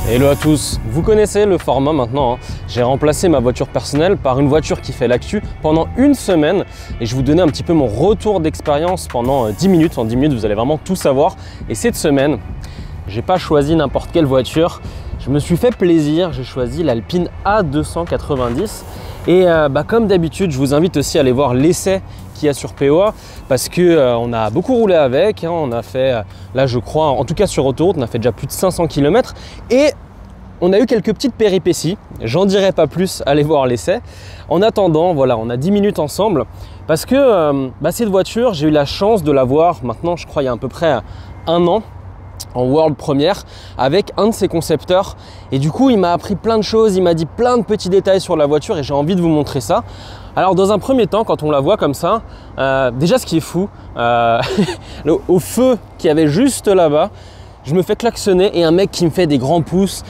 Hello à tous, vous connaissez le format maintenant, hein. J'ai remplacé ma voiture personnelle par une voiture qui fait l'actu pendant une semaine et je vais vous donner un petit peu mon retour d'expérience pendant 10 minutes. En 10 minutes, vous allez vraiment tout savoir. Et cette semaine, j'ai pas choisi n'importe quelle voiture, je me suis fait plaisir, j'ai choisi l'Alpine A290 et comme d'habitude, je vous invite aussi à aller voir l'essai qu'il y a sur POA parce que on a beaucoup roulé avec, hein. On a fait, là je crois, en tout cas sur autoroute, on a fait déjà plus de 500 km et on a eu quelques petites péripéties, j'en dirai pas plus, allez voir l'essai. En attendant, voilà, on a 10 minutes ensemble parce que cette voiture, j'ai eu la chance de la voir maintenant, je crois il y a à peu près un an, en world première avec un de ses concepteurs et du coup il m'a appris plein de choses, il m'a dit plein de petits détails sur la voiture et j'ai envie de vous montrer ça. Alors dans un premier temps, quand on la voit comme ça, déjà ce qui est fou, au feu qu'il y avait juste là-bas, je me fais klaxonner et un mec qui me fait des grands pouces.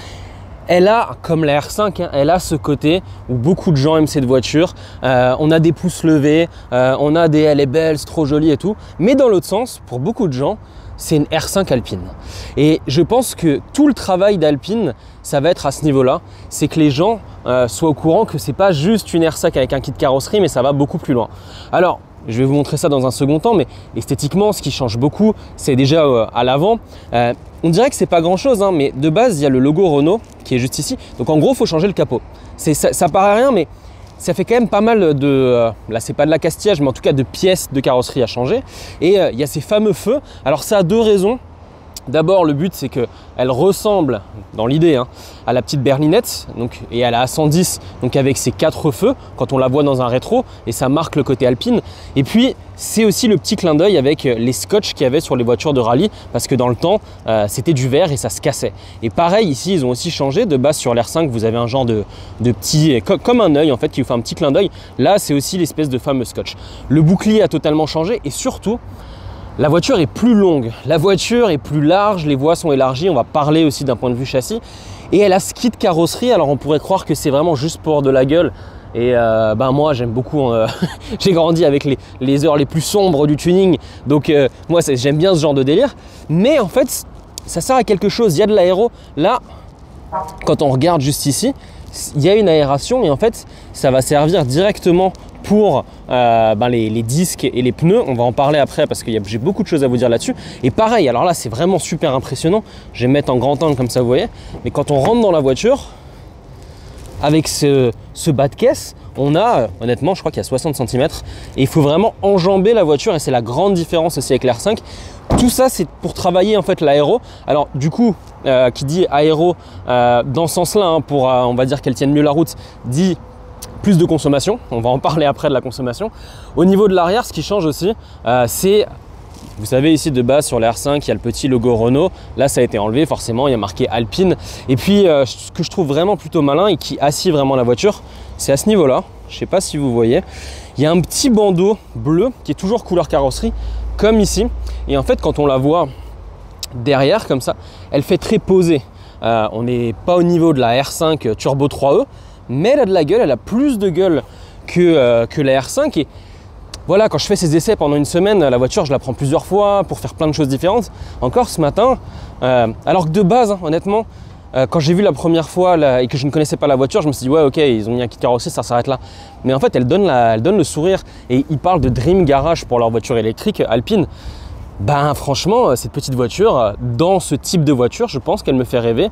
Elle a, comme la R5, hein, elle a ce côté où beaucoup de gens aiment cette voiture. On a des pouces levés, on a des elle est belle, c'est trop joli et tout. Mais dans l'autre sens, pour beaucoup de gens, c'est une R5 Alpine. Et je pense que tout le travail d'Alpine, ça va être à ce niveau-là. C'est que les gens soient au courant que c'est pas juste une R5 avec un kit carrosserie, mais ça va beaucoup plus loin. Alors, je vais vous montrer ça dans un second temps, mais esthétiquement, ce qui change beaucoup, c'est déjà à l'avant. On dirait que c'est pas grand-chose, hein, mais de base, il y a le logo Renault qui est juste ici. Donc en gros, il faut changer le capot. Ça paraît rien, mais ça fait quand même pas mal de, là c'est pas de l'accastillage, mais en tout cas de pièces de carrosserie à changer. Et il y a ces fameux feux. Alors ça a deux raisons. D'abord, le but c'est qu'elle ressemble, dans l'idée, hein, à la petite berlinette, donc, et elle est à 110, donc avec ses 4 feux, quand on la voit dans un rétro, et ça marque le côté alpine. Et puis, c'est aussi le petit clin d'œil avec les scotch qu'il y avait sur les voitures de rallye, parce que dans le temps, c'était du verre et ça se cassait. Et pareil, ici, ils ont aussi changé. De base, sur l'R5, vous avez un genre de petit, comme un œil en fait, qui vous fait un petit clin d'œil. Là, c'est aussi l'espèce de fameux scotch. Le bouclier a totalement changé, et surtout, la voiture est plus longue, la voiture est plus large, les voies sont élargies, on va parler aussi d'un point de vue châssis. Et elle a ce kit carrosserie, alors on pourrait croire que c'est vraiment juste pour de la gueule. Et moi j'aime beaucoup, j'ai grandi avec les heures les plus sombres du tuning, donc moi j'aime bien ce genre de délire. Mais en fait, ça sert à quelque chose, il y a de l'aéro. Là, quand on regarde juste ici, il y a une aération et en fait, ça va servir directement pour les disques et les pneus. On va en parler après parce que j'ai beaucoup de choses à vous dire là-dessus. Et pareil, alors là c'est vraiment super impressionnant. Je vais mettre en grand angle comme ça vous voyez. Mais quand on rentre dans la voiture, avec ce bas de caisse, on a, honnêtement je crois qu'il y a 60 cm. Et il faut vraiment enjamber la voiture et c'est la grande différence aussi avec l'R5. Tout ça c'est pour travailler en fait l'aéro. Alors du coup, qui dit aéro dans ce sens-là, hein, pour on va dire qu'elle tienne mieux la route, dit plus de consommation, on va en parler après de la consommation. Au niveau de l'arrière, ce qui change aussi, c'est, vous savez ici de base sur la R5, il y a le petit logo Renault. Là, ça a été enlevé, forcément, il y a marqué Alpine. Et puis, ce que je trouve vraiment plutôt malin et qui assied vraiment la voiture, c'est à ce niveau-là. Je ne sais pas si vous voyez. Il y a un petit bandeau bleu qui est toujours couleur carrosserie, comme ici. Et en fait, quand on la voit derrière, comme ça, elle fait très posée. On n'est pas au niveau de la R5 Turbo 3E, mais elle a de la gueule, elle a plus de gueule que la R5 et voilà, quand je fais ces essais pendant une semaine, la voiture je la prends plusieurs fois pour faire plein de choses différentes. Encore ce matin, alors que de base, hein, honnêtement, quand j'ai vu la première fois là, et que je ne connaissais pas la voiture, je me suis dit ouais ok, ils ont mis un kit carrosserie, ça s'arrête là. Mais en fait elle donne le sourire et ils parlent de Dream Garage pour leur voiture électrique Alpine. Franchement, cette petite voiture, dans ce type de voiture, je pense qu'elle me fait rêver,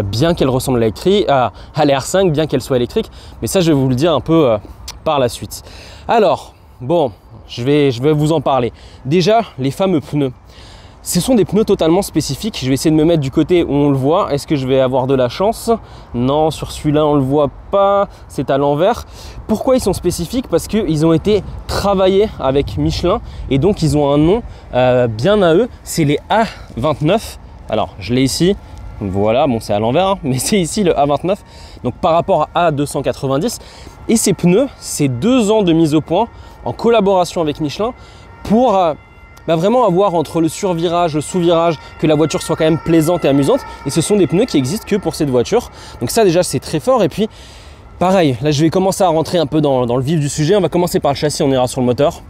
bien qu'elle ressemble à la R5, bien qu'elle soit électrique. Mais ça, je vais vous le dire un peu par la suite. Alors, bon, je vais vous en parler. Déjà, les fameux pneus. Ce sont des pneus totalement spécifiques. Je vais essayer de me mettre du côté où on le voit. Est-ce que je vais avoir de la chance? Non, sur celui-là, on ne le voit pas. C'est à l'envers. Pourquoi ils sont spécifiques? Parce qu'ils ont été travaillés avec Michelin et donc ils ont un nom bien à eux. C'est les A29. Alors, je l'ai ici. Voilà, bon, c'est à l'envers, hein, mais c'est ici le A29. Donc, par rapport à A290. Et ces pneus, c'est 2 ans de mise au point en collaboration avec Michelin pour vraiment avoir entre le survirage, le sous-virage, que la voiture soit quand même plaisante et amusante. Et ce sont des pneus qui existent que pour cette voiture. Donc ça déjà c'est très fort. Et puis pareil, là je vais commencer à rentrer un peu dans le vif du sujet. On va commencer par le châssis, on ira sur le moteur.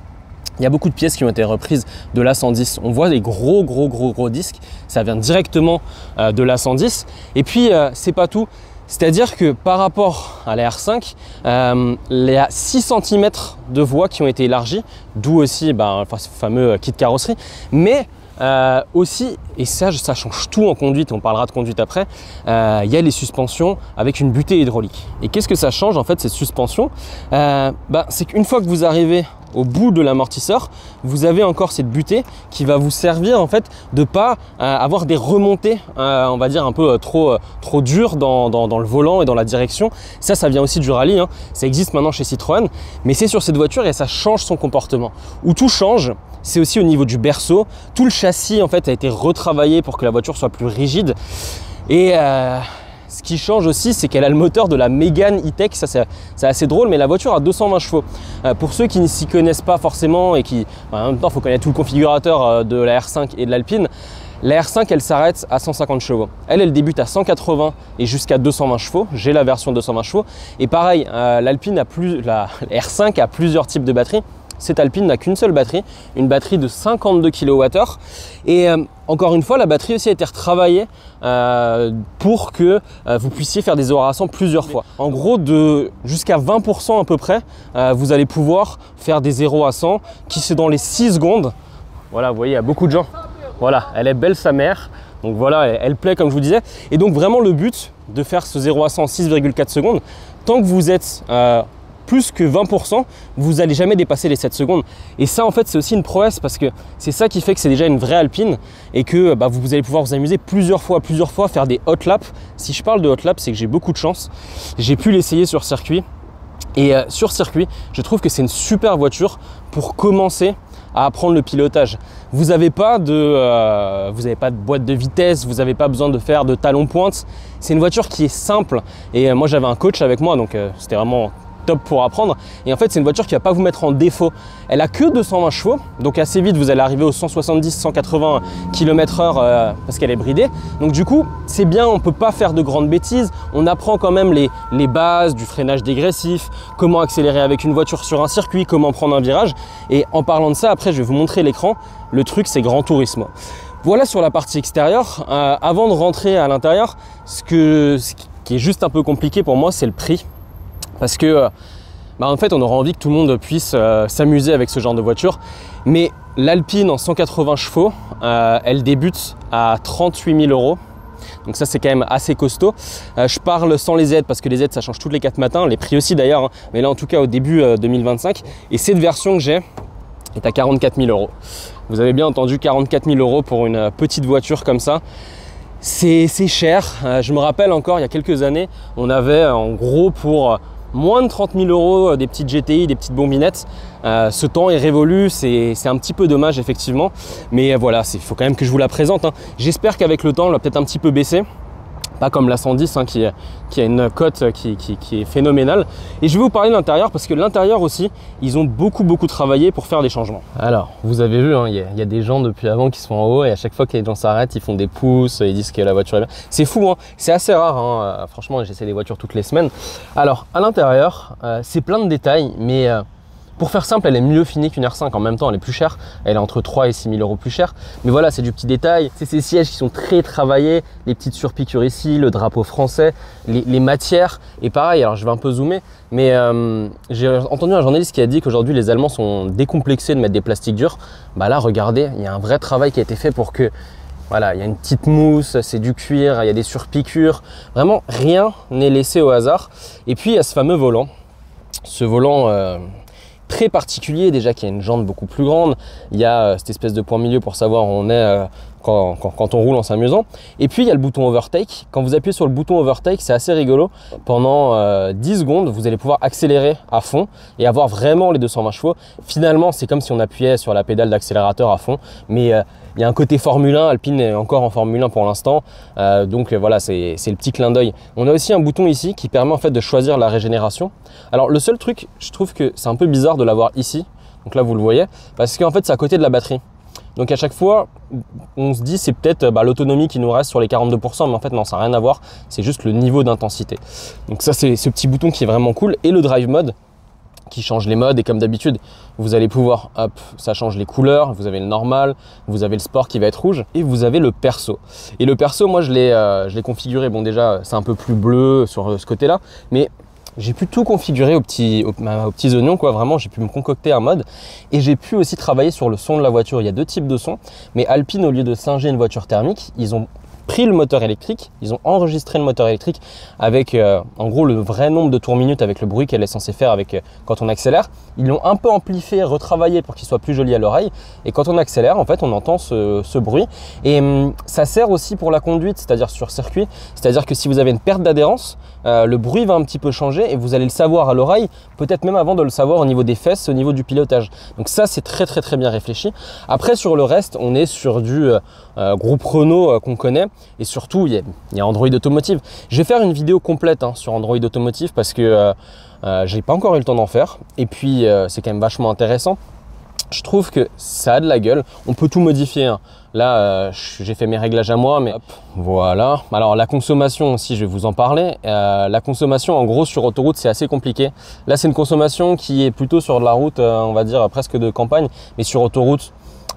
Il y a beaucoup de pièces qui ont été reprises de la 110. On voit des gros disques. Ça vient directement de la 110. Et puis, c'est pas tout. C'est-à-dire que par rapport à la R5, il y a 6 cm de voie qui ont été élargis, d'où aussi ce fameux kit carrosserie. Mais aussi, et ça change tout en conduite, on parlera de conduite après, il y a les suspensions avec une butée hydraulique. Et qu'est-ce que ça change en fait ces suspensions? C'est qu'une fois que vous arrivez au bout de l'amortisseur, vous avez encore cette butée qui va vous servir en fait de pas avoir des remontées, on va dire un peu trop dures dans le volant et dans la direction. Ça vient aussi du rallye, hein. Ça existe maintenant chez Citroën, mais c'est sur cette voiture et ça change son comportement. Où tout change, c'est aussi au niveau du berceau. Tout le châssis en fait a été retravaillé pour que la voiture soit plus rigide. Et ce qui change aussi, c'est qu'elle a le moteur de la Mégane E-Tech. Ça, c'est assez drôle, mais la voiture a 220 chevaux. Pour ceux qui ne s'y connaissent pas forcément et qui, en même temps, il faut connaître tout le configurateur de la R5 et de l'Alpine. La R5, elle s'arrête à 150 chevaux. Elle débute à 180 et jusqu'à 220 chevaux. J'ai la version 220 chevaux. Et pareil, la R5 a plusieurs types de batteries. Cette Alpine n'a qu'une seule batterie, une batterie de 52 kWh. Et encore une fois, la batterie aussi a été retravaillée pour que vous puissiez faire des 0 à 100 plusieurs fois. En gros, jusqu'à 20% à peu près, vous allez pouvoir faire des 0 à 100 qui c'est dans les 6 secondes. Voilà, vous voyez, il y a beaucoup de gens. Voilà, elle est belle sa mère. Donc voilà, elle plaît comme je vous disais. Et donc vraiment le but de faire ce 0 à 100 en 6,4 secondes, tant que vous êtes plus que 20%, vous n'allez jamais dépasser les 7 secondes. Et ça, en fait, c'est aussi une prouesse parce que c'est ça qui fait que c'est déjà une vraie Alpine et que vous allez pouvoir vous amuser plusieurs fois, faire des hot laps. Si je parle de hot laps, c'est que j'ai beaucoup de chance. J'ai pu l'essayer sur circuit. Et sur circuit, je trouve que c'est une super voiture pour commencer à apprendre le pilotage. Vous n'avez pas de boîte de vitesse, vous n'avez pas besoin de faire de talons pointe. C'est une voiture qui est simple. Et moi, j'avais un coach avec moi, donc c'était vraiment top pour apprendre. Et en fait, c'est une voiture qui ne va pas vous mettre en défaut. Elle a que 220 chevaux, donc assez vite, vous allez arriver aux 170-180 km/h parce qu'elle est bridée. Donc du coup, c'est bien, on ne peut pas faire de grandes bêtises. On apprend quand même les bases du freinage dégressif, comment accélérer avec une voiture sur un circuit, comment prendre un virage. Et en parlant de ça, après, je vais vous montrer l'écran. Le truc, c'est Gran Turismo. Voilà sur la partie extérieure. Avant de rentrer à l'intérieur, ce qui est juste un peu compliqué pour moi, c'est le prix. Parce que en fait, on aura envie que tout le monde puisse s'amuser avec ce genre de voiture. Mais l'Alpine en 180 chevaux, elle débute à 38 000 €. Donc ça, c'est quand même assez costaud. Je parle sans les aides parce que les aides, ça change tous les 4 matins. Les prix aussi d'ailleurs, hein. Mais là, en tout cas, au début 2025. Et cette version que j'ai est à 44 000 €. Vous avez bien entendu, 44 000 € pour une petite voiture comme ça. C'est cher. Je me rappelle encore, il y a quelques années, on avait en gros pour moins de 30 000 € des petites GTI, des petites bombinettes. Ce temps est révolu, c'est un petit peu dommage effectivement. Mais voilà, il faut quand même que je vous la présente, hein. J'espère qu'avec le temps, elle va peut-être un petit peu baisser. Pas comme la 110 hein, qui a une cote qui est phénoménale. Et je vais vous parler de l'intérieur parce que l'intérieur aussi, ils ont beaucoup travaillé pour faire des changements. Alors, vous avez vu, hein, y a des gens depuis avant qui sont en haut et à chaque fois que les gens s'arrêtent, ils font des pouces, ils disent que la voiture est bien. C'est fou, hein, c'est assez rare. Hein. Franchement, j'essaie des voitures toutes les semaines. Alors, à l'intérieur, c'est plein de détails, mais pour faire simple, elle est mieux finie qu'une R5. En même temps, elle est plus chère. Elle est entre 3 et 6 000 € plus chère. Mais voilà, c'est du petit détail. C'est ces sièges qui sont très travaillés. Les petites surpiqûres ici, le drapeau français, les matières. Et pareil, alors je vais un peu zoomer, mais j'ai entendu un journaliste qui a dit qu'aujourd'hui, les Allemands sont décomplexés de mettre des plastiques durs. Bah là, regardez, il y a un vrai travail qui a été fait pour que... Voilà, il y a une petite mousse, c'est du cuir, il y a des surpiqûres. Vraiment, rien n'est laissé au hasard. Et puis, il y a ce fameux volant. Ce volant... très particulier, déjà qu'il y a une jante beaucoup plus grande, il y a cette espèce de point milieu pour savoir où on est quand on roule en s'amusant. Et puis il y a le bouton overtake. Quand vous appuyez sur le bouton overtake, c'est assez rigolo. Pendant 10 secondes, vous allez pouvoir accélérer à fond et avoir vraiment les 220 chevaux. Finalement, c'est comme si on appuyait sur la pédale d'accélérateur à fond, mais il y a un côté Formule 1, Alpine est encore en Formule 1 pour l'instant, donc voilà, c'est le petit clin d'œil. On a aussi un bouton ici qui permet en fait de choisir la régénération. Alors le seul truc, je trouve que c'est un peu bizarre de l'avoir ici, donc là vous le voyez, parce qu'en fait c'est à côté de la batterie. Donc à chaque fois, on se dit c'est peut-être l'autonomie qui nous reste sur les 42%, mais en fait non, ça n'a rien à voir, c'est juste le niveau d'intensité. Donc ça c'est ce petit bouton qui est vraiment cool, et le drive mode. qui change les modes et comme d'habitude, vous allez pouvoir, hop, ça change les couleurs, vous avez le normal, vous avez le sport qui va être rouge et vous avez le perso. Et le perso, moi je l'ai configuré, bon déjà c'est un peu plus bleu sur ce côté-là, mais j'ai pu tout configurer aux petits oignons, quoi. Vraiment, j'ai pu me concocter un mode et j'ai pu aussi travailler sur le son de la voiture. Il y a deux types de sons, mais Alpine, au lieu de singer une voiture thermique, ils ont pris le moteur électrique, ils ont enregistré le moteur électrique avec en gros le vrai nombre de tours minutes avec le bruit qu'elle est censée faire avec quand on accélère. Ils l'ont un peu amplifié, retravaillé pour qu'il soit plus joli à l'oreille et quand on accélère en fait on entend ce bruit et ça sert aussi pour la conduite, c'est-à-dire sur circuit, c'est-à-dire que si vous avez une perte d'adhérence, le bruit va un petit peu changer et vous allez le savoir à l'oreille, peut-être même avant de le savoir au niveau des fesses, au niveau du pilotage. Donc ça c'est très bien réfléchi. Après sur le reste on est sur du groupe Renault qu'on connaît. Et surtout, il y a Android Automotive. Je vais faire une vidéo complète sur Android Automotive parce que j'ai pas encore eu le temps d'en faire. Et puis, c'est quand même vachement intéressant. Je trouve que ça a de la gueule. On peut tout modifier. Là, j'ai fait mes réglages à moi, mais hop, voilà. Alors, la consommation aussi, je vais vous en parler. La consommation, en gros, sur autoroute, c'est assez compliqué. Là, c'est une consommation qui est plutôt sur de la route, on va dire, presque de campagne. Mais sur autoroute,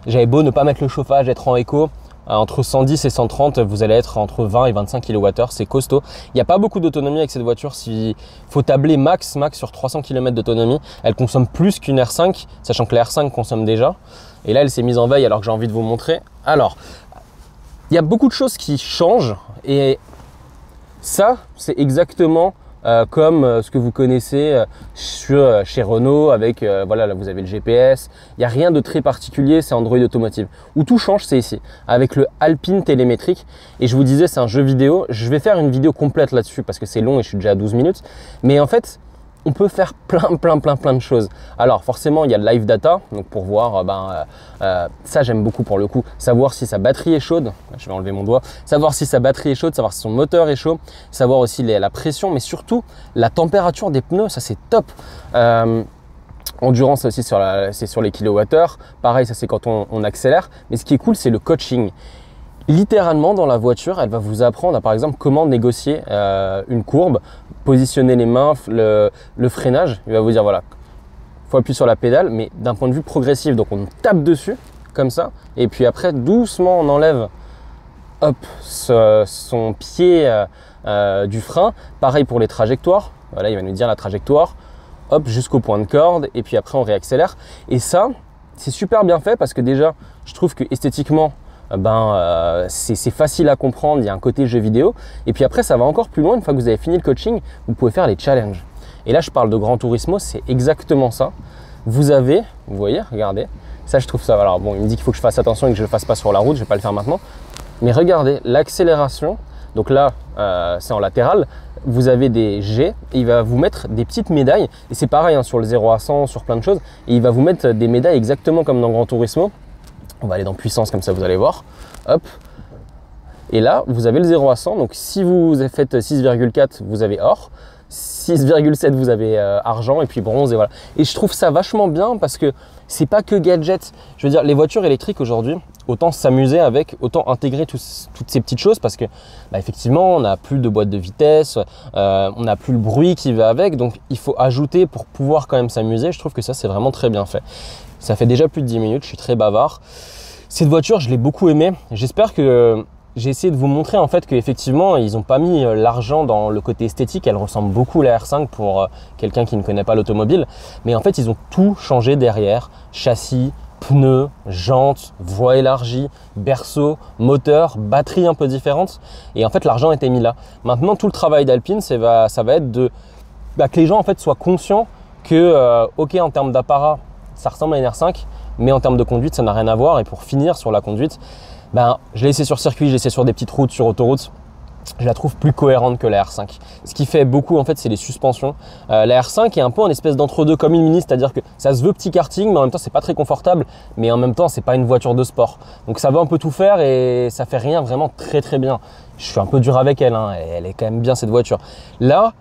j'avais beau ne pas mettre le chauffage, être en éco. Entre 110 et 130, vous allez être entre 20 et 25 kWh, c'est costaud. Il n'y a pas beaucoup d'autonomie avec cette voiture, il faut tabler max sur 300 km d'autonomie. Elle consomme plus qu'une R5, sachant que la R5 consomme déjà. Et là, elle s'est mise en veille alors que j'ai envie de vous montrer. Alors, il y a beaucoup de choses qui changent et ça, c'est exactement comme ce que vous connaissez chez Renault avec, voilà, là vous avez le GPS. Il n'y a rien de très particulier, c'est Android Automotive. Où tout change, c'est ici, avec le Alpine télémétrique. Et je vous disais, c'est un jeu vidéo. Je vais faire une vidéo complète là-dessus parce que c'est long et je suis déjà à 12 minutes. Mais en fait, on peut faire plein de choses. Alors forcément, il y a le live data, donc pour voir, ça j'aime beaucoup pour le coup, savoir si sa batterie est chaude, je vais enlever mon doigt, savoir si sa batterie est chaude, savoir si son moteur est chaud, savoir aussi la pression, mais surtout la température des pneus, ça c'est top. Endurance aussi, c'est sur les kilowattheures, pareil ça c'est quand on accélère, mais ce qui est cool c'est le coaching. Littéralement dans la voiture, elle va vous apprendre à par exemple comment négocier une courbe, positionner les mains, le freinage. Il va vous dire voilà, il faut appuyer sur la pédale, mais d'un point de vue progressif. Donc on tape dessus comme ça, et puis après doucement on enlève hop, son pied du frein. Pareil pour les trajectoires. Voilà, il va nous dire la trajectoire, hop, jusqu'au point de corde, et puis après on réaccélère. Et ça, c'est super bien fait parce que déjà, je trouve que esthétiquement, c'est facile à comprendre, il y a un côté jeu vidéo et puis après ça va encore plus loin. Une fois que vous avez fini le coaching, vous pouvez faire les challenges et là je parle de Gran Turismo, c'est exactement ça. Vous voyez, regardez, ça je trouve ça, alors bon il me dit qu'il faut que je fasse attention et que je le fasse pas sur la route, je vais pas le faire maintenant, mais regardez l'accélération, donc là c'est en latéral, vous avez des G et il va vous mettre des petites médailles et c'est pareil sur le 0 à 100, sur plein de choses, et il va vous mettre des médailles exactement comme dans Gran Turismo. On va aller dans puissance comme ça, vous allez voir. Hop. Et là, vous avez le 0 à 100. Donc, si vous faites 6,4, vous avez or. 6,7, vous avez argent et puis bronze et voilà. Et je trouve ça vachement bien parce que c'est pas que gadget. Je veux dire, les voitures électriques aujourd'hui, autant s'amuser avec, autant intégrer toutes ces petites choses parce que effectivement, on n'a plus de boîte de vitesse, on n'a plus le bruit qui va avec. Donc, il faut ajouter pour pouvoir quand même s'amuser. Je trouve que ça, c'est vraiment très bien fait. Ça fait déjà plus de 10 minutes, je suis très bavard. Cette voiture, je l'ai beaucoup aimée. J'espère que j'ai essayé de vous montrer en fait qu'effectivement, ils n'ont pas mis l'argent dans le côté esthétique. Elle ressemble beaucoup à la R5 pour quelqu'un qui ne connaît pas l'automobile. Mais en fait, ils ont tout changé derrière. Châssis, pneus, jantes, voie élargie, berceau, moteur, batterie un peu différente. Et en fait, l'argent était mis là. Maintenant, tout le travail d'Alpine, ça va être que les gens en fait soient conscients que, ok, en termes d'apparat, ça ressemble à une R5, mais en termes de conduite, ça n'a rien à voir. Et pour finir sur la conduite, je l'ai essayé sur circuit, j'ai essayé sur des petites routes, sur autoroute. Je la trouve plus cohérente que la R5. Ce qui fait beaucoup, en fait, c'est les suspensions. La R5 est un peu en espèce d'entre-deux comme une Mini, c'est-à-dire que ça se veut petit karting, mais en même temps, c'est pas très confortable. Mais en même temps, c'est pas une voiture de sport. Donc, ça veut un peu tout faire et ça fait rien vraiment très bien. Je suis un peu dur avec elle, elle est quand même bien cette voiture. Là,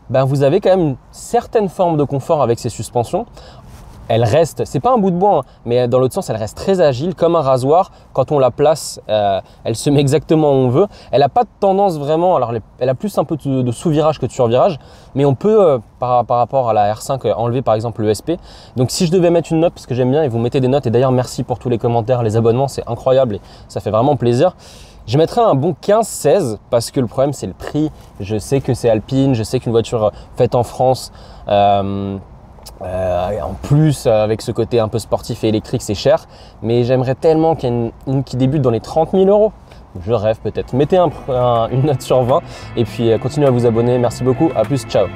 vous avez quand même une certaine forme de confort avec ces suspensions. elle reste, c'est pas un bout de bois, hein, mais dans l'autre sens, elle reste très agile, comme un rasoir. Quand on la place, elle se met exactement où on veut. Elle n'a pas de tendance vraiment, alors elle a plus un peu de sous-virage que de sur-virage, mais on peut, par rapport à la R5, enlever par exemple le SP. Donc si je devais mettre une note, parce que j'aime bien, et vous mettez des notes, et d'ailleurs merci pour tous les commentaires, les abonnements, c'est incroyable et ça fait vraiment plaisir. Je mettrais un bon 15-16 parce que le problème c'est le prix. Je sais que c'est Alpine, je sais qu'une voiture faite en France, en plus avec ce côté un peu sportif et électrique, c'est cher. Mais j'aimerais tellement qu'il y ait une qui débute dans les 30 000 €. Je rêve peut-être. Mettez une note sur 20 et puis continuez à vous abonner. Merci beaucoup, à plus, ciao.